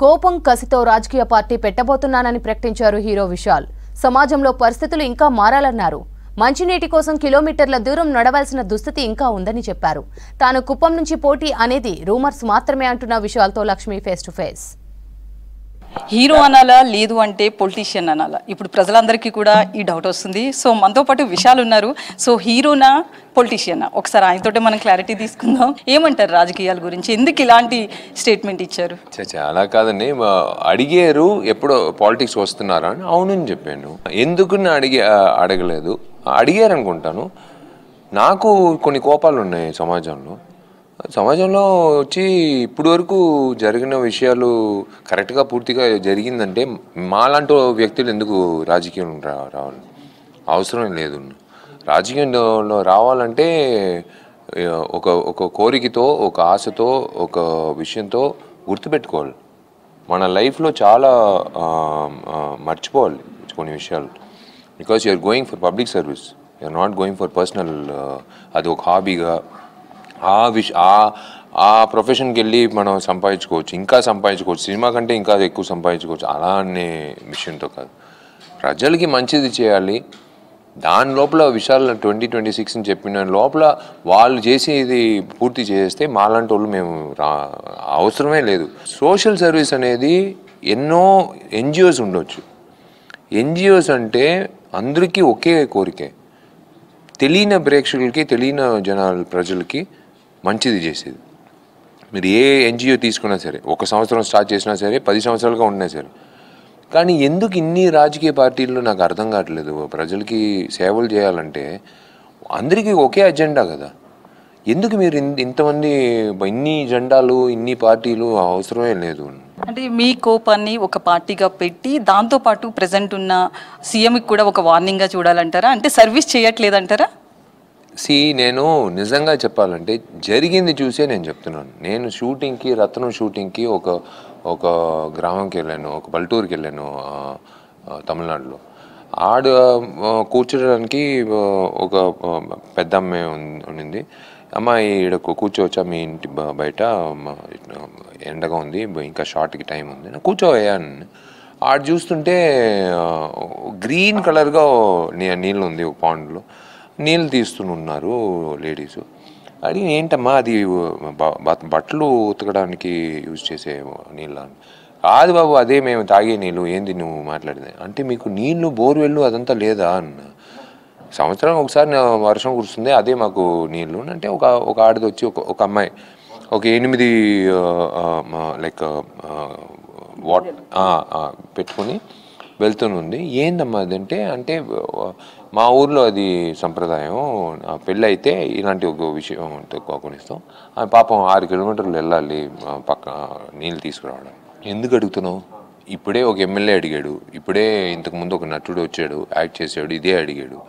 కోపం కసితో రాజకీయ పార్టీ పెట్టబోతున్నానని ప్రకటించారు హీరో విశాల్. సమాజంలో పరిస్థితులు ఇంకా మారాలన్నారు. మంచినీటి కోసం కిలోమీటర్ల దూరం నడవాల్సిన దుస్థితి ఇంకా ఉందని చెప్పారు. తాను కుప్పం నుంచి పోటీ అనేది రూమర్స్ మాత్రమే అంటున్న విశాల్తో Lakshmi face to face. Hero అనాలా లేదు అంటే పొలిటీషియన్ అనాలా? ఇప్పుడు ప్రజలందరికీ కూడా ఈ డౌట్ వస్తుంది. సో మనతో పాటు విశాల్ ఉన్నారు. సో హీరోనా పొలిటీషియనా? ఒకసారి ఆయనతోటే మనం క్లారిటీ తీసుకుందాం. ఏమంటారు రాజకీయాల గురించి? ఎందుకు ఇలాంటి స్టేట్మెంట్ ఇచ్చారు? చాలా కాదండి, అడిగారు ఎప్పుడో పాలిటిక్స్ వస్తున్నారా అని. అవునని చెప్పాను. ఎందుకు అడగలేదు, అడిగారు అనుకుంటాను. నాకు కొన్ని కోపాలు ఉన్నాయి సమాజంలో వచ్చి ఇప్పుడు వరకు జరిగిన విషయాలు కరెక్ట్గా పూర్తిగా జరిగిందంటే మాలాంటి వ్యక్తులు ఎందుకు రాజకీయంలో రావాలి? అవసరం లేదు. రాజకీయంలో రావాలంటే ఒక కోరికతో, ఒక ఆశతో, ఒక విషయంతో గుర్తుపెట్టుకోవాలి. మన లైఫ్లో చాలా మర్చిపోవాలి కొన్ని విషయాలు. Because you're going for public service, you're not going for personal. అది ఒక హాబీగా ఆ ప్రొఫెషన్కి వెళ్ళి మనం ఇంకా సంపాదించుకోవచ్చు, సినిమా కంటే ఇంకా ఎక్కువ సంపాదించుకోవచ్చు. అలా అనే విషయంతో కాదు, ప్రజలకి మంచిది చేయాలి. దాని లోపల విషయాలు 2026 అని చెప్పిన లోపల వాళ్ళు చేసేది పూర్తి చేస్తే మాలాంటి వాళ్ళు మేము అవసరమే లేదు. సోషల్ సర్వీస్ అనేది ఎన్నో ఎన్జిఓస్ ఉండొచ్చు. ఎన్జిఓస్ అంటే అందరికీ ఒకే కోరికే, తెలియని ప్రేక్షకులకి, తెలియని ప్రజలకి మంచిది చేసేది. మీరు ఏ ఎన్జిఓ తీసుకున్నా సరే, 1 సంవత్సరం స్టార్ట్ చేసినా సరే, 10 సంవత్సరాలుగా ఉన్నా సరే. కానీ ఎందుకు ఇన్ని రాజకీయ పార్టీలు నాకు అర్థం కావట్లేదు. ప్రజలకి సేవలు చేయాలంటే అందరికీ ఒకే అజెండా కదా, ఎందుకు మీరు ఇంతమంది ఇన్ని జెండాలు, ఇన్ని పార్టీలు? అవసరమే లేదు. అంటే మీ కోపాన్ని ఒక పార్టీగా పెట్టి దాంతోపాటు ప్రజెంట్ ఉన్న సీఎంకి కూడా ఒక వార్నింగ్గా చూడాలంటారా? అంటే సర్వీస్ చేయట్లేదంటారా? నేను నిజంగా చెప్పాలంటే జరిగింది చూసే నేను చెప్తున్నాను. నేను షూటింగ్కి, రత్నం షూటింగ్కి ఒక గ్రామంకి వెళ్ళాను, ఒక పల్లెటూరుకి వెళ్ళాను తమిళనాడులో. కూర్చోడానికి ఒక పెద్ద అమ్మాయి ఉన్నింది. అమ్మాయి ఈడ కూర్చోవచ్చా మీ ఇంటి బయట, ఎండగా ఉంది, ఇంకా షార్ట్కి టైం ఉంది, కూర్చోవయ్యాను. చూస్తుంటే గ్రీన్ కలర్గా నీళ్ళు ఉంది, ఒక పాండ్లో నీళ్ళు తీస్తున్నారు లేడీసు. అది ఏంటమ్మా, అది బట్టలు ఉతకడానికి యూజ్ చేసే నీళ్ళు? కాదు బాబు, అదే మేము తాగే నీళ్ళు. ఏంది నువ్వు మాట్లాడేది అంటే? మీకు నీళ్ళు బోర్వెళ్ళు అదంతా లేదా అన్న? సంవత్సరం ఒకసారి వర్షం కురుస్తుంది, అదే మాకు నీళ్ళు అంటే. ఒక ఆడది వచ్చి ఒక అమ్మాయి ఒక 8 లైక్ పెట్టుకుని వెళ్తుంది. ఏందమ్మా అదంటే, అంటే మా ఊర్లో అది సంప్రదాయం, పెళ్ళి అయితే ఇలాంటి ఒక విషయం కొనిస్తాం. పాపం 6 కిలోమీటర్లు వెళ్ళాలి పక్క నీళ్ళు తీసుకురావడం. ఎందుకు అడుగుతున్నావు? ఇప్పుడే ఒక ఎమ్మెల్యే అడిగాడు, ఇప్పుడే ఇంతకుముందు ఒక నటుడు వచ్చాడు, యాక్ట్ చేసాడు, ఇదే అడిగాడు.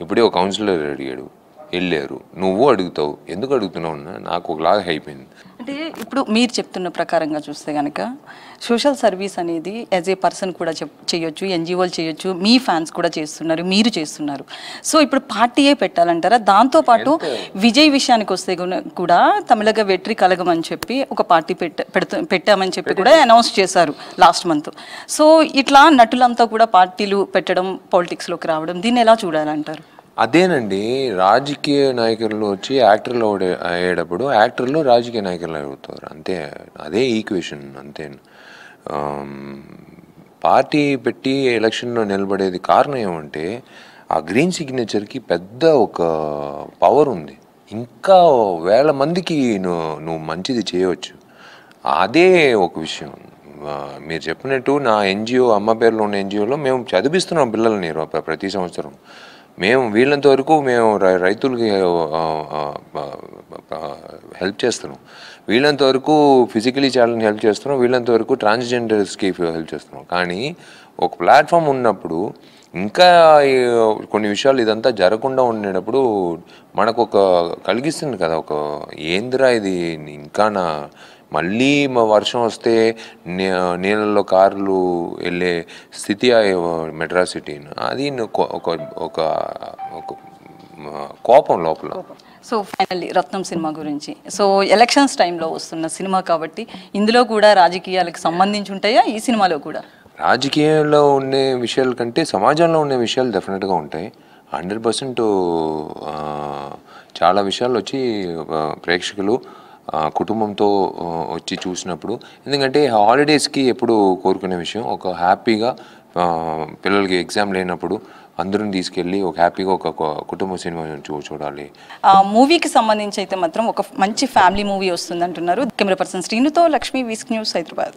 ఇప్పుడే ఒక కౌన్సిలర్ అడిగాడు, వెళ్ళారు. నువ్వు అడుగుతావు, ఎందుకు అడుగుతున్నావు? నాకు ఒకలాగా అయిపోయింది. అంటే ఇప్పుడు మీరు చెప్తున్న ప్రకారంగా చూస్తే కనుక సోషల్ సర్వీస్ అనేది యాజ్ ఏ పర్సన్ కూడా చేయొచ్చు, ఎన్జిఓలు చేయొచ్చు, మీ ఫ్యాన్స్ కూడా చేస్తున్నారు, మీరు చేస్తున్నారు. సో ఇప్పుడు పార్టీయే పెట్టాలంటారా? దాంతోపాటు విజయ్ విషయానికి వస్తే కూడా తమిళగ వెట్రి కలగం అని చెప్పి ఒక పార్టీ పెట్టామని చెప్పి కూడా అనౌన్స్ చేశారు లాస్ట్ మంత్. సో ఇట్లా నటులంతా కూడా పార్టీలు పెట్టడం, పాలిటిక్స్లోకి రావడం, దీన్ని ఎలా చూడాలంటారు? అదేనండి, రాజకీయ నాయకులు వచ్చి యాక్టర్లు అయ్యేటప్పుడు యాక్టర్లు రాజకీయ నాయకులు అవుతారు, అంతే. అదే ఈక్వేషన్, అంతే. పార్టీ పెట్టి ఎలక్షన్లో నిలబడేది కారణం ఏమంటే ఆ గ్రీన్ సిగ్నేచర్కి పెద్ద ఒక పవర్ ఉంది. ఇంకా వేల మందికి నువ్వు మంచిది చేయవచ్చు. అదే ఒక విషయం. మీరు చెప్పినట్టు నా ఎన్జిఓ, అమ్మ పేరులో ఉన్న ఎన్జిఓలో మేము చదివిస్తున్నాం పిల్లల్ని ప్రతి సంవత్సరం. మేము వీళ్ళంత వరకు మేము రైతులకి హెల్ప్ చేస్తున్నాం, వీళ్ళంత వరకు ఫిజికలీ ఛాలెంజ్ హెల్ప్ చేస్తున్నాం, వీళ్ళంత వరకు ట్రాన్స్జెండర్స్కి హెల్ప్ చేస్తున్నాం. కానీ ఒక ప్లాట్ఫామ్ ఉన్నప్పుడు ఇంకా కొన్ని విషయాలు ఇదంతా జరగకుండా ఉండేటప్పుడు మనకు ఒక కలిగిస్తుంది కదా, ఒక ఏందిరా ఇది, ఇంకా మళ్ళీ వర్షం వస్తే నీళ్ళల్లో కార్లు వెళ్ళే స్థితి మెడ్రాస్ సిటీ. అది ఒక కోపం లోపల. సో ఫైనల్లీ రత్నం సినిమా గురించి, సో ఎలక్షన్స్ టైంలో వస్తున్న సినిమా కాబట్టి ఇందులో కూడా రాజకీయాలకు సంబంధించి ఉంటాయా ఈ సినిమాలో కూడా? రాజకీయంలో ఉండే విషయాల కంటే సమాజంలో ఉండే విషయాలు డెఫినెట్గా ఉంటాయి. 100% చాలా విషయాలు వచ్చి ప్రేక్షకులు కుటుంబంతో వచ్చి చూసినప్పుడు, ఎందుకంటే హాలిడేస్కి ఎప్పుడు కోరుకునే విషయం ఒక హ్యాపీగా పిల్లలకి ఎగ్జామ్ లేనప్పుడు అందరం తీసుకెళ్ళి ఒక హ్యాపీగా ఒక కుటుంబ సినిమా చూడాలి. ఆ మూవీకి సంబంధించి అయితే మాత్రం ఒక మంచి ఫ్యామిలీ మూవీ వస్తుంది అంటున్నారు. కెమెరా పర్సన్ శ్రీనుతో లక్ష్మీ, వీస్క్ న్యూస్, హైదరాబాద్.